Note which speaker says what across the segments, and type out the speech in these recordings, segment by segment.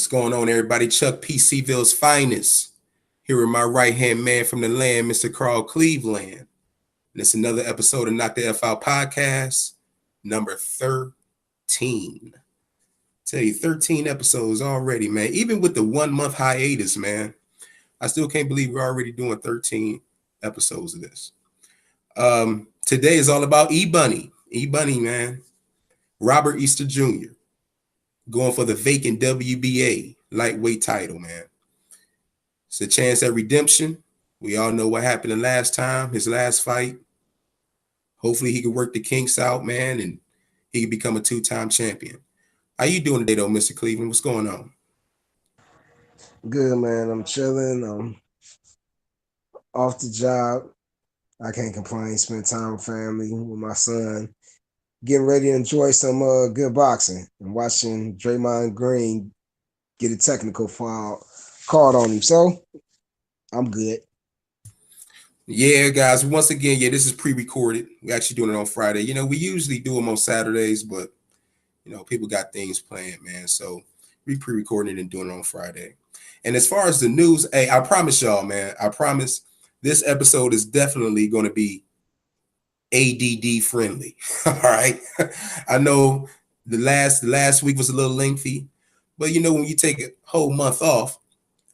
Speaker 1: What's going on, everybody? Chuck P. C-Ville's finest. Here with my right-hand man from the land, Mr. Carl Cleveland. And it's another episode of Knock the F Out podcast, number 13. Tell you, 13 episodes already, man. Even with the 1 month hiatus, man, I still can't believe we're already doing 13 episodes of this. Today is all about E-Bunny. E-Bunny, man. Robert Easter Jr. going for the vacant WBA lightweight title, man. It's a chance at redemption. We all know what happened the last time, his last fight. Hopefully he can work the kinks out, man, and he can become a two-time champion. How you doing today, though, Mr. Cleveland? What's going on?
Speaker 2: Good, man. I'm chilling. I'm off the job. I can't complain. Spend time with family, with my son. Getting ready to enjoy some good boxing and watching Draymond Green get a technical foul called on him. So I'm good.
Speaker 1: Yeah, guys. Once again, this is pre-recorded. We're actually doing it on Friday. You know, we usually do them on Saturdays, but people got things planned, man. So we pre-recording it and doing it on Friday. And as far as the news, hey, I promise y'all, man. I promise this episode is definitely going to be ADD friendly. All right. I know the last week was a little lengthy, but when you take a whole month off,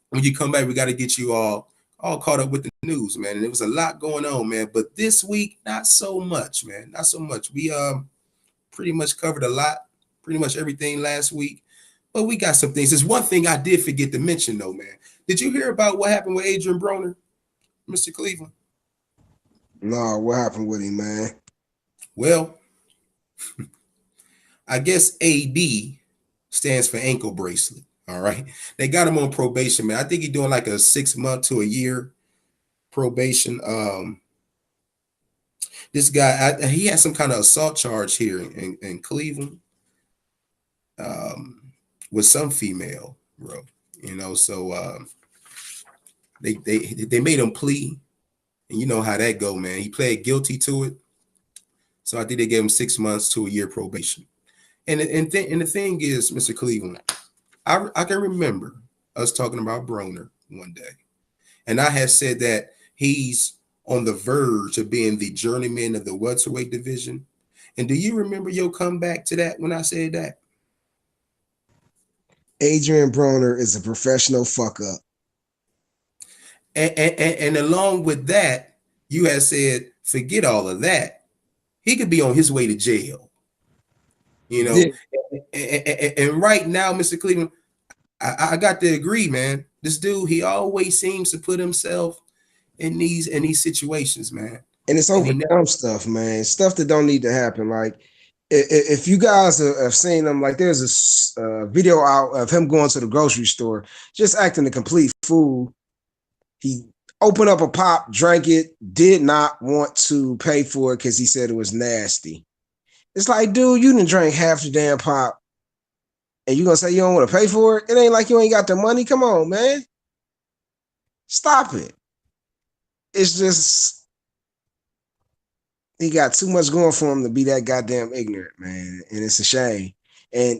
Speaker 1: when you come back, we got to get you all caught up with the news, man. And there was a lot going on, man. But this week, not so much, man. Not so much. We pretty much covered a lot, pretty much everything last week. But we got some things. There's one thing I did forget to mention, though, man. Did you hear about what happened with Adrian Broner, Mr. Cleveland?
Speaker 2: No, what happened with him, man?
Speaker 1: Well, I guess AB stands for ankle bracelet. All right. They got him on probation, man. I think he's doing like a 6 month to a year probation. This guy, he had some kind of assault charge here in Cleveland with some female, bro. So they made him plea. And you know how that go, man. He pled guilty to it. So I think they gave him 6 months to a year probation. And the thing is, Mr. Cleveland, I can remember us talking about Broner one day. And I had said that he's on the verge of being the journeyman of the welterweight division. And do you remember your comeback to that when I said that?
Speaker 2: Adrian Broner is a professional fuck up.
Speaker 1: And along with that, you had said, forget all of that. He could be on his way to jail.
Speaker 2: Yeah.
Speaker 1: And right now, Mr. Cleveland, I got to agree, man. This dude, he always seems to put himself in these situations, man.
Speaker 2: And it's over dumb stuff, man. Stuff that don't need to happen. Like, if you guys have seen him, like there's a video out of him going to the grocery store, just acting a complete fool. He opened up a pop, drank it, did not want to pay for it because he said it was nasty. It's like, dude, you done drank half the damn pop and you gonna say you don't want to pay for it? It ain't like you ain't got the money. Come on, man. Stop it. It's just he got too much going for him to be that goddamn ignorant, man. And it's a shame. And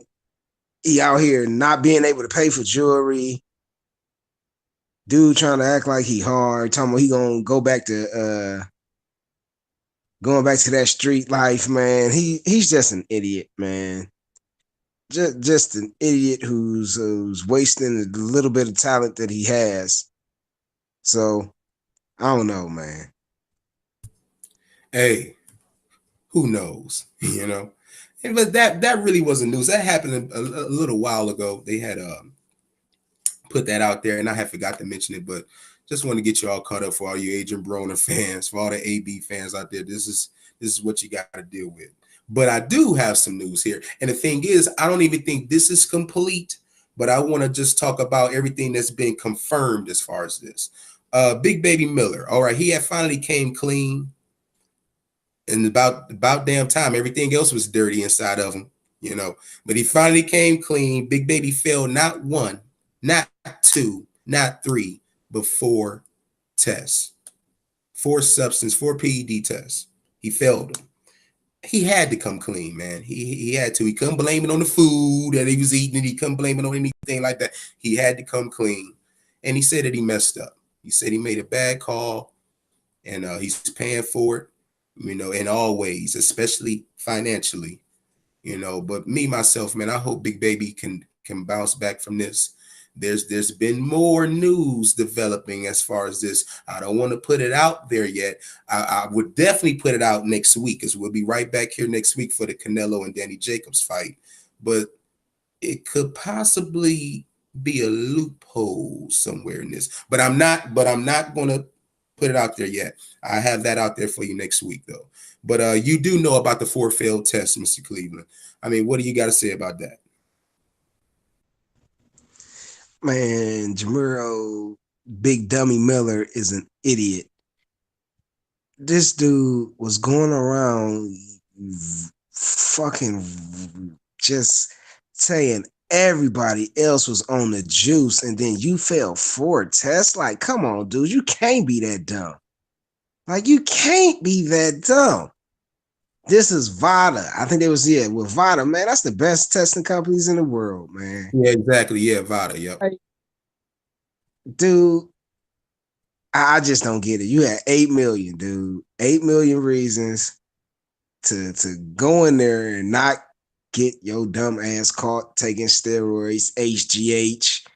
Speaker 2: he out here not being able to pay for jewelry. Dude trying to act like he hard, talking about he gonna go back to going back to that street life, man. He's just an idiot, man. Just an idiot who's wasting the little bit of talent that he has. So I don't know, man.
Speaker 1: Hey, who knows? But that really wasn't news. That happened a little while ago. They had put that out there, and I had forgot to mention it, but just want to get you all caught up for all you Adrian Broner fans, for all the AB fans out there. This is what you got to deal with. But I do have some news here, and the thing is, I don't even think this is complete, but I want to just talk about everything that's been confirmed as far as this. Big Baby Miller, all right, he had finally came clean, and about damn time. Everything else was dirty inside of him, but he finally came clean. Big Baby failed not one, not two, not three, but 4 tests, 4 PED tests. He failed them. he had to come clean, man. He had to. He couldn't blame it on the food that he was eating. He couldn't blame it on anything like that. He had to come clean, and he said that he messed up. He said he made a bad call, and he's paying for it. In all ways, especially financially. But me myself, man, I hope Big Baby can bounce back from this. There's been more news developing as far as this. I don't want to put it out there yet. I would definitely put it out next week, because we'll be right back here next week for the Canelo and Danny Jacobs fight. But it could possibly be a loophole somewhere in this. But I'm not going to put it out there yet. I have that out there for you next week, though. But you do know about the 4 failed tests, Mr. Cleveland. I mean, what do you got to say about that?
Speaker 2: Man, Jamiro Big Dummy Miller is an idiot. This dude was going around fucking just saying everybody else was on the juice, and then you failed 4 tests. Like, come on, dude, you can't be that dumb. Like, you can't be that dumb. This is VADA. I think it was, with VADA, man. That's the best testing companies in the world, man.
Speaker 1: Yeah, exactly. Yeah, VADA. Yep.
Speaker 2: Dude, I just don't get it. You had 8 million, dude. 8 million reasons to go in there and not get your dumb ass caught taking steroids, HGH,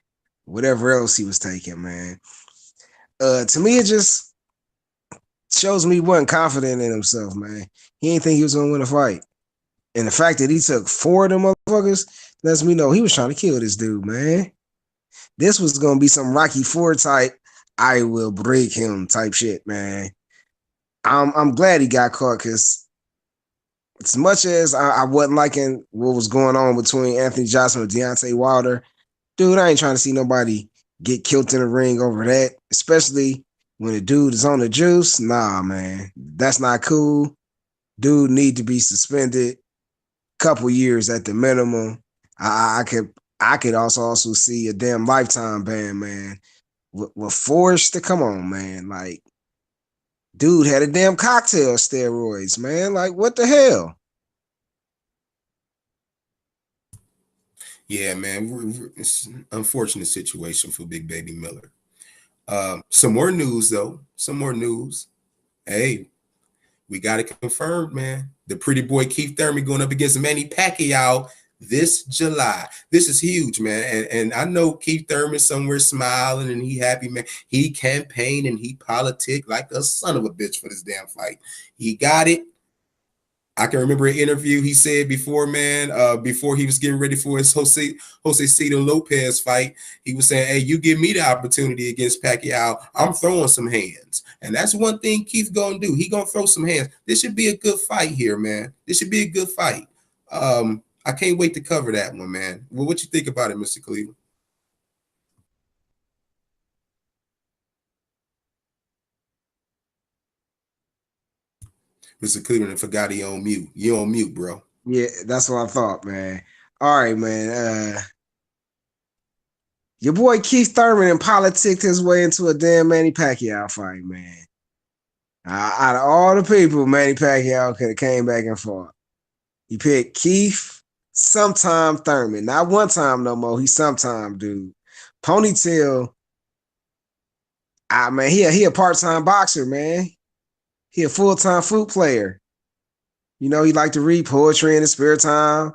Speaker 2: whatever else he was taking, man. To me, it just shows me he wasn't confident in himself, man. He didn't think he was gonna win a fight. And the fact that he took 4 of them motherfuckers lets me know he was trying to kill this dude, man. This was gonna be some Rocky IV type, I will break him type shit, man. I'm glad he got caught, because as much as I wasn't liking what was going on between Anthony Johnson and Deontay Wilder, dude, I ain't trying to see nobody get killed in the ring over that, especially when a dude is on the juice. Nah, man, that's not cool. Dude need to be suspended couple years at the minimum. I could also see a damn lifetime ban, man. With forced to come on, man. Like, dude had a damn cocktail steroids, man. Like, what the hell?
Speaker 1: Yeah, man. It's an unfortunate situation for Big Baby Miller. Some more news, though. Some more news. Hey, we got it confirmed, man. The pretty boy Keith Thurman going up against Manny Pacquiao this July. This is huge, man. And I know Keith Thurman somewhere smiling and he happy, man. He campaigned and he politic like a son of a bitch for this damn fight. He got it. I can remember an interview he said before, man, before he was getting ready for his Jose Cito Lopez fight. He was saying, hey, you give me the opportunity against Pacquiao, I'm throwing some hands. And that's one thing Keith gonna do. He gonna throw some hands. This should be a good fight here, man. This should be a good fight. I can't wait to cover that one, man. Well, what you think about it, Mr. Cleveland? Mr. Cleveland forgot he on mute. You on mute, bro.
Speaker 2: Yeah, that's what I thought, man. All right, man. Your boy Keith Thurman and politicked his way into a damn Manny Pacquiao fight, man. Out of all the people, Manny Pacquiao could have came back and fought. He picked Keith, sometime Thurman. Not one time no more. He sometime, dude. Ponytail. Man, he a part-time boxer, man. He a full-time flute player. You know, he like to read poetry in his spare time.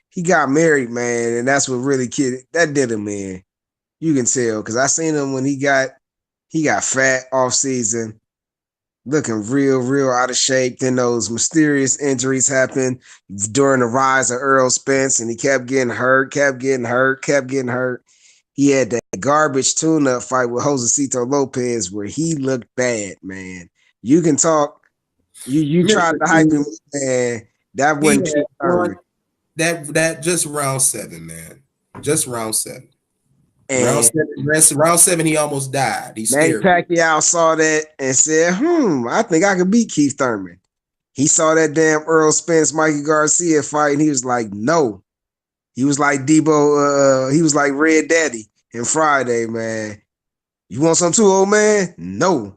Speaker 2: He got married, man, and that's what really that did him, man. You can tell, because I seen him when he got fat off season, looking real out of shape. Then those mysterious injuries happened during the rise of Earl Spence, and he kept getting hurt. He had that garbage tune-up fight with Josecito Lopez where he looked bad, man. You can talk. You tried to hype him, man. That wasn't
Speaker 1: that just round 7, man. Just round 7.
Speaker 2: And
Speaker 1: round seven, he almost died. He scared.
Speaker 2: Manny Pacquiao saw that and said, I think I can beat Keith Thurman. He saw that damn Earl Spence, Mikey Garcia fight, and he was like, no. He was like Debo, he was like Red Daddy in Friday, man. You want some too, old man? No.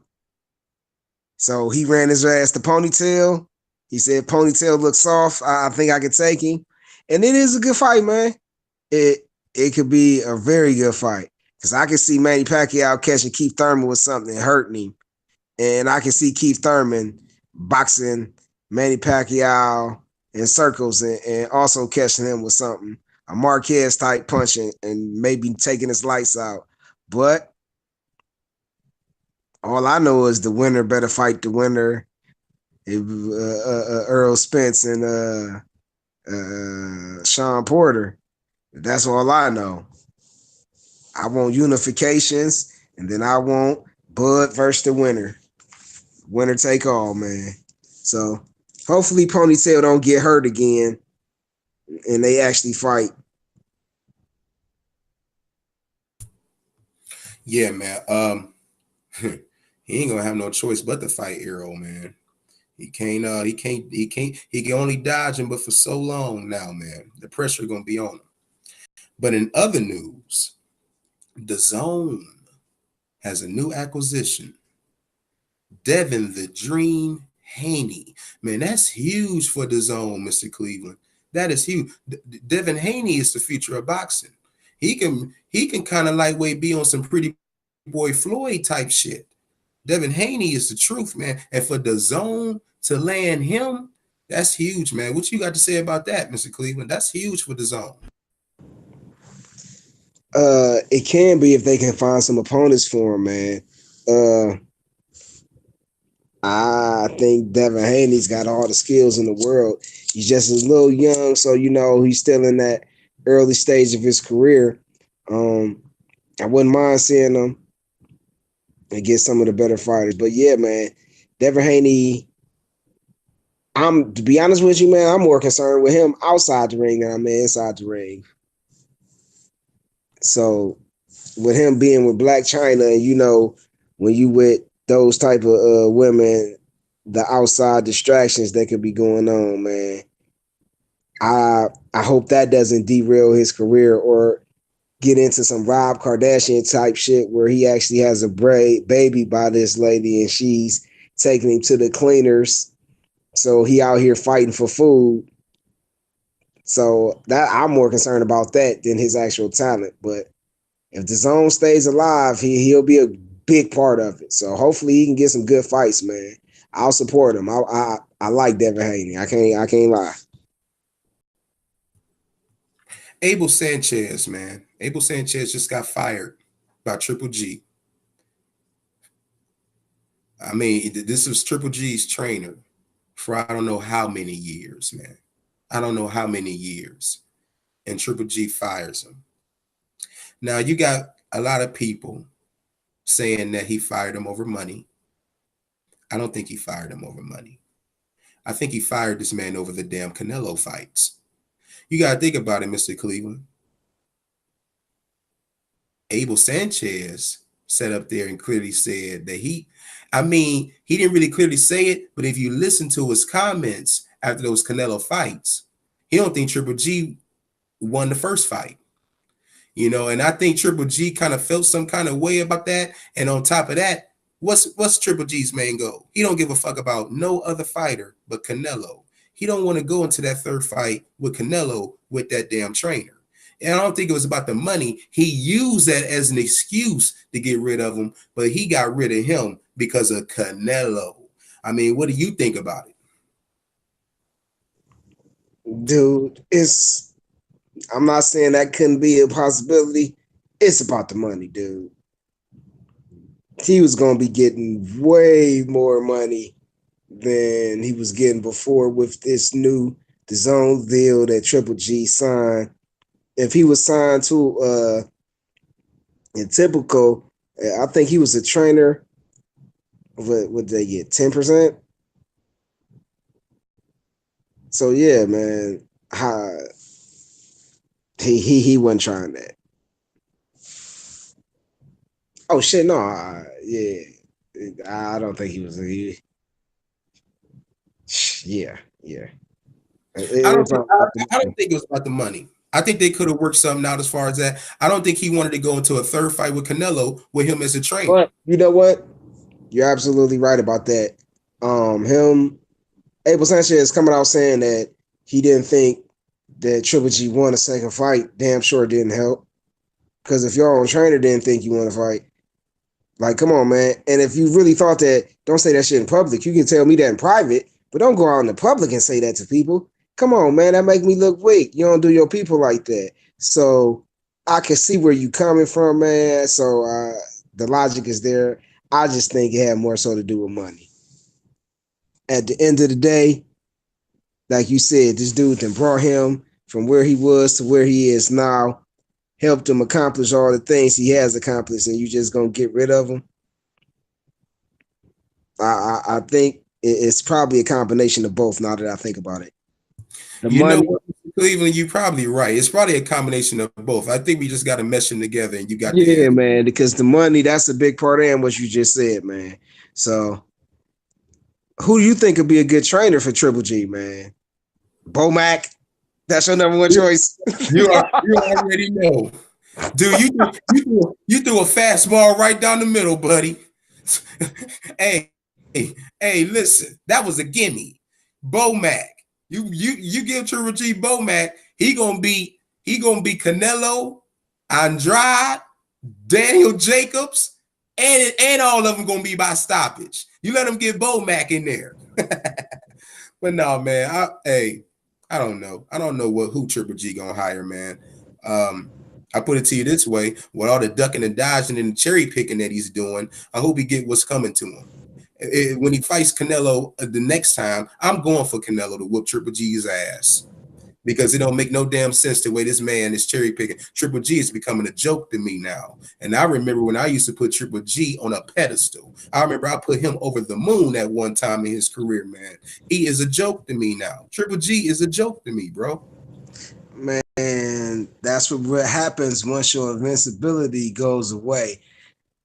Speaker 2: So he ran his ass to Ponytail. He said ponytail looks soft. I think I could take him, and it is a good fight, man. It could be a very good fight because I can see Manny Pacquiao catching Keith Thurman with something and hurting him, and I can see Keith Thurman boxing Manny Pacquiao in circles and also catching him with something, a Marquez type punching and maybe taking his lights out. But all I know is the winner better fight the winner. Earl Spence and Sean Porter. That's all I know. I want unifications, and then I want Bud versus the winner. Winner take all, man. So hopefully Ponytail don't get hurt again, and they actually fight.
Speaker 1: Yeah, man. He ain't gonna have no choice but to fight Arrow, man. He can only dodge him, but for so long now, man. The pressure gonna be on him. But in other news, the Zone has a new acquisition. Devin the Dream Haney. Man, that's huge for the Zone, Mr. Cleveland. That is huge. Devin Haney is the future of boxing. He can kind of lightweight be on some pretty boy Floyd type shit. Devin Haney is the truth, man. And for the Zone to land him, that's huge, man. What you got to say about that, Mr. Cleveland? That's huge for the Zone.
Speaker 2: It can be if they can find some opponents for him, man. I think Devin Haney's got all the skills in the world. He's just a little young, so he's still in that early stage of his career. I wouldn't mind seeing him and get some of the better fighters. But yeah, man, Devin Haney. To be honest with you, man, I'm more concerned with him outside the ring than I'm inside the ring. So with him being with Black China, and when you with those type of women, the outside distractions that could be going on, man. I hope that doesn't derail his career or get into some Rob Kardashian type shit where he actually has a baby by this lady and she's taking him to the cleaners. So he out here fighting for food. So that I'm more concerned about that than his actual talent. But if the Zone stays alive, he'll be a big part of it. So hopefully he can get some good fights, man. I'll support him. I like Devin Haney. I can't lie.
Speaker 1: Abel Sanchez, man. Abel Sanchez just got fired by Triple G. I mean, this is Triple G's trainer for I don't know how many years, man. I don't know how many years. And Triple G fires him. Now, you got a lot of people saying that he fired him over money. I don't think he fired him over money. I think he fired this man over the damn Canelo fights. You got to think about it, Mr. Cleveland. Abel Sanchez sat up there and clearly said that he didn't really clearly say it, but if you listen to his comments after those Canelo fights, he don't think Triple G won the first fight. And I think Triple G kind of felt some kind of way about that. And on top of that, what's Triple G's main goal? He don't give a fuck about no other fighter but Canelo. He don't want to go into that third fight with Canelo with that damn trainer. And I don't think it was about the money. He used that as an excuse to get rid of him, but he got rid of him because of Canelo. I mean, what do you think about it?
Speaker 2: Dude, I'm not saying that couldn't be a possibility. It's about the money, dude. He was going to be getting way more money than he was getting before with this new DAZN deal that Triple G signed. If he was signed to in typical, I think he was a trainer. What would they get? 10%? So yeah, man. He wasn't trying that. Oh shit, no, yeah. I don't think he was. Yeah.
Speaker 1: I don't think it was about the money. I think they could have worked something out as far as that. I don't think he wanted to go into a third fight with Canelo with him as a trainer.
Speaker 2: But you know what? You're absolutely right about that. Him Abel Sanchez coming out saying that he didn't think that Triple G won a second fight. Damn sure didn't help. Because if your own trainer didn't think you want to fight, like, come on, man. And if you really thought that, don't say that shit in public. You can tell me that in private, but don't go out in the public and say that to people. Come on, man. That make me look weak. You don't do your people like that. So I can see where you coming from, man. So the logic is there. I just think it had more so to do with money. At the end of the day, like you said, this dude then brought him from where he was to where he is now, helped him accomplish all the things he has accomplished, and you just gonna get rid of him. I think it's probably a combination of both. Now that I think about it, the
Speaker 1: You know
Speaker 2: money.
Speaker 1: what, Cleveland, you're probably right. It's probably a combination of both. I think we just got to mesh them together, and you got the
Speaker 2: Yeah,
Speaker 1: answer.
Speaker 2: man, because the money, that's a big part of what you just said, man. So who do you think would be a good trainer for Triple G, man? Bo Mac, that's your number one choice.
Speaker 1: You already know, dude. You threw a fastball right down the middle, buddy. hey, listen, that was a gimme. Bo Mac. You give Triple G Bo Mac, he gonna be Canelo, Andrade, Daniel Jacobs, and all of them gonna be by stoppage. You let him get Bo Mac in there. But no, man. I don't know. I don't know who Triple G gonna hire, man. I put it to you this way: with all the ducking and dodging and cherry picking that he's doing, I hope he get what's coming to him. When he fights Canelo the next time, I'm going for Canelo to whoop Triple G's ass because it don't make no damn sense the way this man is cherry picking. Triple G is becoming a joke to me now. And I remember when I used to put Triple G on a pedestal. I remember I put him over the moon at one time in his career, man. He is a joke to me now. Triple G is a joke to me, bro.
Speaker 2: Man, that's what happens once your invincibility goes away.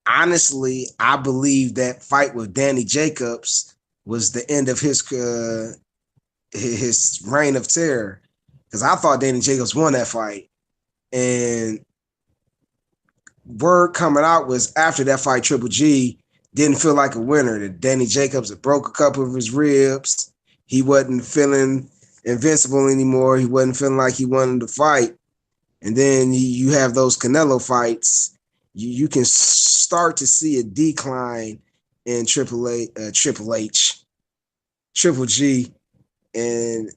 Speaker 2: Honestly, I believe that fight with Danny Jacobs was the end of his reign of terror because I thought Danny Jacobs won that fight, and word coming out was after that fight, Triple G didn't feel like a winner. That Danny Jacobs had broke a couple of his ribs. He wasn't feeling invincible anymore. He wasn't feeling like he wanted to fight. And then you have those Canelo fights. You can start to see a decline in Triple H, Triple G, and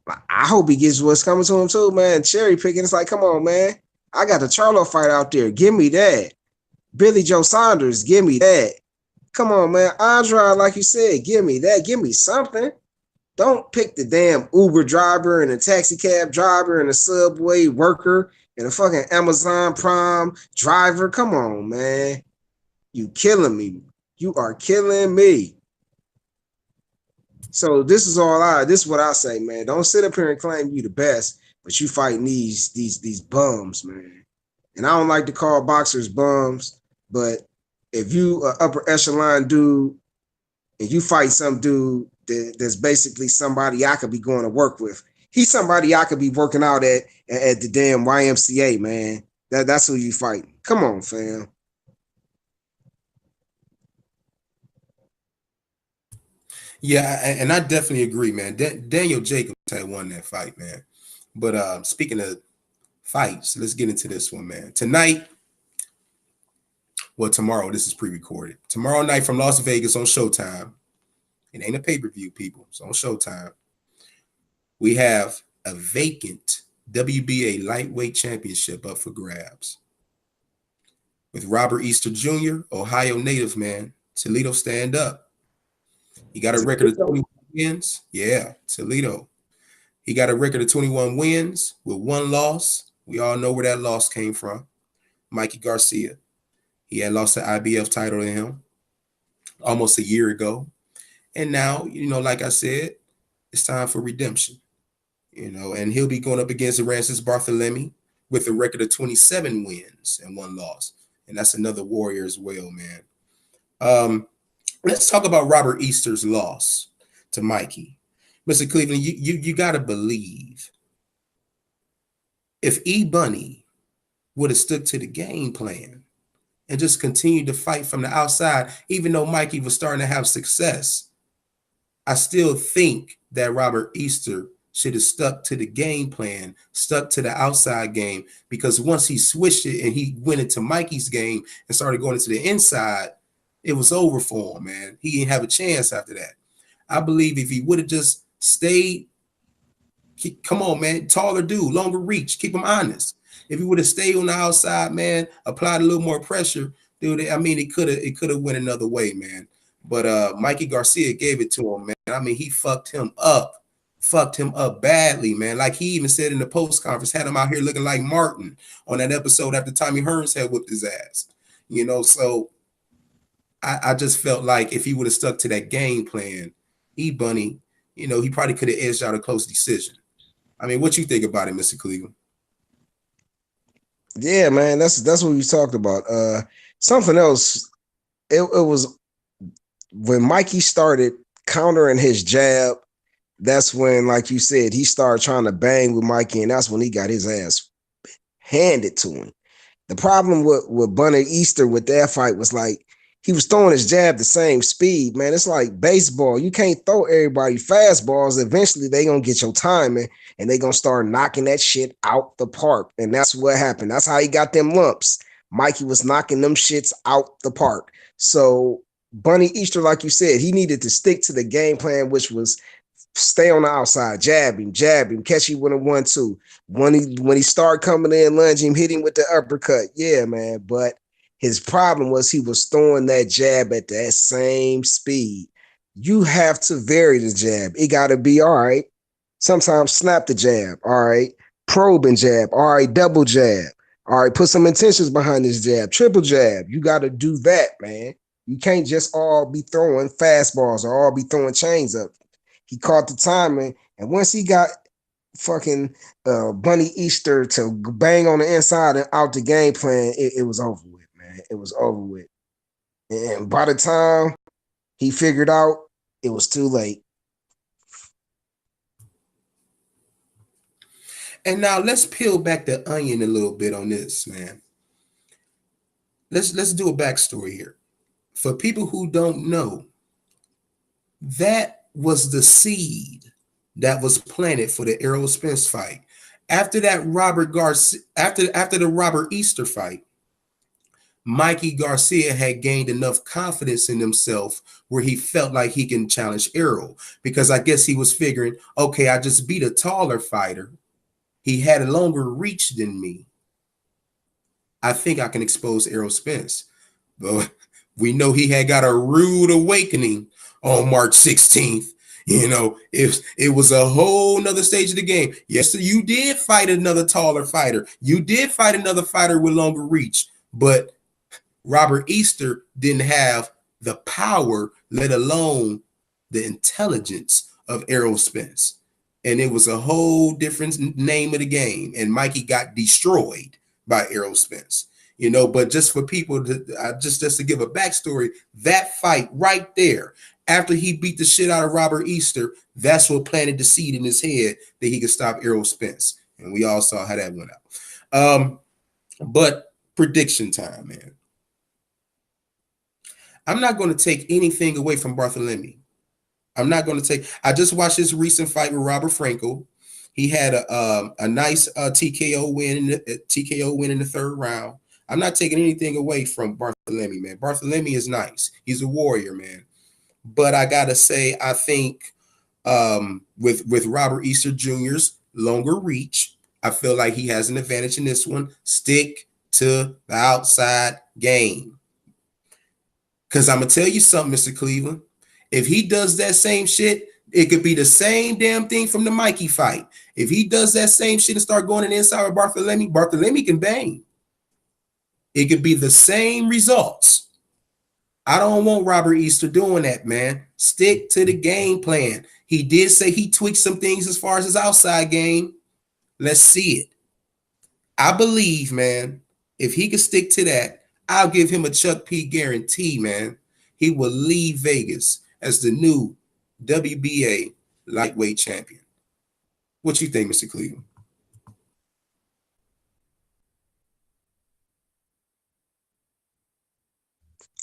Speaker 2: I hope he gets what's coming to him too, man. Cherry picking, it's like, come on, man. I got the Charlo fight out there. Give me that. Billy Joe Saunders, give me that. Come on, man. Andrade, like you said, give me that. Give me something. Don't pick the damn Uber driver and a taxi cab driver and a Subway worker and a fucking Amazon Prime driver. Come on, man. You killing me. You are killing me. So this is what I say, man. Don't sit up here and claim you the best, but you fighting these bums, man. And I don't like to call boxers bums, but if you upper echelon dude and you fight some dude that's basically somebody I could be going to work with, he's somebody I could be working out at the damn YMCA, man. That's who you fight. Come on, fam.
Speaker 1: Yeah, and I definitely agree, man. Daniel Jacobs had won that fight, man. But speaking of fights, let's get into this one, man. Tonight, well, tomorrow, this is pre-recorded. Tomorrow night from Las Vegas on Showtime. It ain't a pay-per-view, people. It's on Showtime. We have a vacant WBA lightweight championship up for grabs. With Robert Easter Jr., Ohio native, man. Toledo stand up. He got a record of 21 wins. Yeah, Toledo. He got a record of 21 wins with one loss. We all know where that loss came from. Mikey Garcia. He had lost the IBF title to him almost a year ago. And now, like I said, it's time for redemption. And he'll be going up against Rances Barthelemy with a record of 27 wins and one loss. And that's another warrior as well, man. Let's talk about Robert Easter's loss to Mikey. Mr. Cleveland, you got to believe if E Bunny would have stuck to the game plan and just continued to fight from the outside, even though Mikey was starting to have success, I still think that Robert Easter should have stuck to the game plan, stuck to the outside game, because once he switched it and he went into Mikey's game and started going into the inside, it was over for him, man. He didn't have a chance after that. I believe if he would have just stayed, come on, man, taller dude, longer reach, keep him honest. If he would have stayed on the outside, man, applied a little more pressure, dude, I mean, it could have went another way, man. But Mikey Garcia gave it to him, man. I mean, he fucked him up badly, man. Like he even said in the post conference, had him out here looking like Martin on that episode after Tommy Hearns had whipped his ass. So I just felt like if he would have stuck to that game plan, Bunny, he probably could have edged out a close decision. I mean, what you think about it, Mr. Cleveland?
Speaker 2: Yeah, man, that's what we talked about. Something else. It was when Mikey started countering his jab. That's when, like you said, he started trying to bang with Mikey, and that's when he got his ass handed to him. The problem with Bunny Easter with that fight was like he was throwing his jab the same speed, man. It's like baseball. You can't throw everybody fastballs. Eventually, they gonna get your timing and they gonna start knocking that shit out the park. And that's what happened. That's how he got them lumps. Mikey was knocking them shits out the park. So Bunny Easter, like you said, he needed to stick to the game plan, which was stay on the outside, jab him, catch you with a 1-2. When he started coming in, lunge him, hit him with the uppercut. Yeah, man. But his problem was he was throwing that jab at that same speed. You have to vary the jab. It got to be all right. Sometimes snap the jab. All right. Probe and jab. All right. Double jab. All right. Put some intentions behind this jab. Triple jab. You got to do that, man. You can't just all be throwing fastballs or all be throwing chains up. He caught the timing, and once he got fucking Bunny Easter to bang on the inside and out the game plan, it was over with, man. It was over with. And by the time he figured out, it was too late.
Speaker 1: And now let's peel back the onion a little bit on this, man. Let's do a backstory here. For people who don't know, that was the seed that was planted for the Errol Spence fight. After that Robert Garcia, after the Robert Easter fight, Mikey Garcia had gained enough confidence in himself where he felt like he can challenge Errol, because I guess he was figuring, okay, I just beat a taller fighter. He had a longer reach than me. I think I can expose Errol Spence. But we know he had got a rude awakening on March 16th. It was a whole nother stage of the game. Yes, you did fight another taller fighter. You did fight another fighter with longer reach, but Robert Easter didn't have the power, let alone the intelligence of Errol Spence. And it was a whole different name of the game. And Mikey got destroyed by Errol Spence. But just for people to just to give a backstory, that fight right there, after he beat the shit out of Robert Easter, that's what planted the seed in his head that he could stop Errol Spence. And we all saw how that went out. But prediction time, man. I'm not going to take anything away from Barthélemy. I'm not going to take. I just watched his recent fight with Robert Frankel. He had a nice TKO win in the third round. I'm not taking anything away from Barthélemy, man. Barthélemy is nice. He's a warrior, man. But I gotta say, I think with Robert Easter Jr.'s longer reach, I feel like he has an advantage in this one. Stick to the outside game. Because I'm going to tell you something, Mr. Cleveland. If he does that same shit, it could be the same damn thing from the Mikey fight. If he does that same shit and start going in the inside with Barthélemy can bang. It could be the same results. I don't want Robert Easter doing that, man. Stick to the game plan. He did say he tweaked some things as far as his outside game. Let's see it. I believe, man, if he could stick to that, I'll give him a Chuck P guarantee, man. He will leave Vegas as the new WBA lightweight champion. What you think, Mr. Cleveland?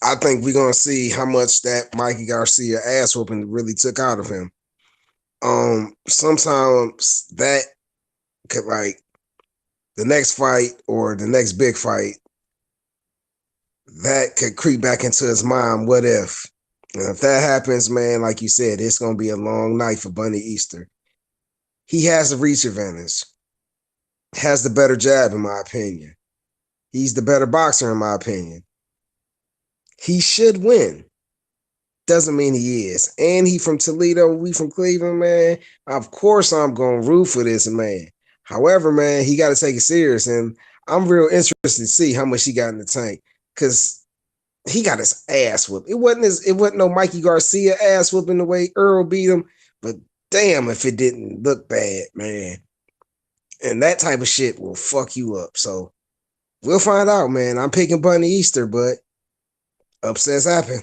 Speaker 2: I think we're gonna see how much that Mikey Garcia ass whooping really took out of him. Sometimes that could, like, the next fight or the next big fight, that could creep back into his mind. What if? And if that happens, man, like you said, it's gonna be a long night for Bunny Easter. He has the reach advantage, has the better jab, in my opinion. He's the better boxer, in my opinion. He should win. Doesn't mean he is. And he from Toledo, we from Cleveland, man. Of course I'm gonna root for this man. However, man, he got to take it serious. And I'm real interested to see how much he got in the tank. Cause he got his ass whooped. It wasn't no Mikey Garcia ass whooping the way Earl beat him. But damn if it didn't look bad, man. And that type of shit will fuck you up. So we'll find out, man. I'm picking Bunny Easter, but upsets happen.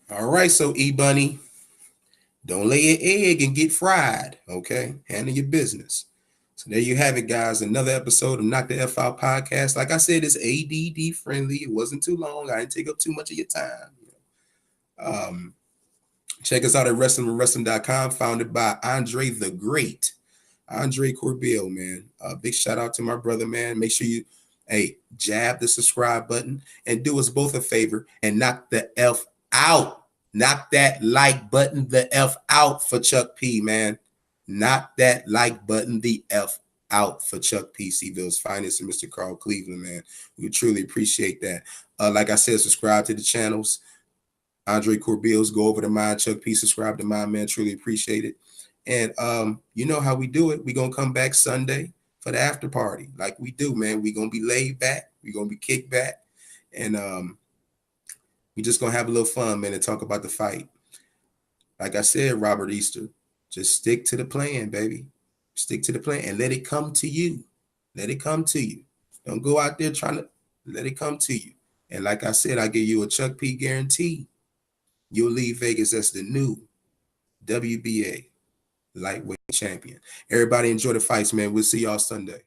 Speaker 1: All right, so E Bunny, don't lay an egg and get fried. Okay, handle your business. So there you have it, guys. Another episode of Knock the F Out podcast. Like I said, it's ADD friendly. It wasn't too long. I didn't take up too much of your time. Check us out at WrestlingWrestling.com, founded by Andre the Great, Andre Corbill, man. Big shout out to my brother, man. Make sure you, jab the subscribe button and do us both a favor and knock the F out. Knock that like button the F out for Chuck P, man. Knock that like button the F out for Chuck P, C-Ville's finest, and Mr. Carl Cleveland, man. We truly appreciate that. Like I said, subscribe to the channels. Andre Corbill's, go over to mine. Chuck P, subscribe to mine, man. Truly appreciate it. And you know how we do it. We're going to come back Sunday for the after party like we do, man. We're going to be laid back. We're going to be kicked back. And we just going to have a little fun, man, and talk about the fight. Like I said, Robert Easter, just stick to the plan, baby. Stick to the plan and let it come to you. Let it come to you. Don't go out there trying to let it come to you. And like I said, I give you a Chuck P guarantee. You'll leave Vegas as the new WBA lightweight champion. Everybody enjoy the fights, man. We'll see y'all Sunday.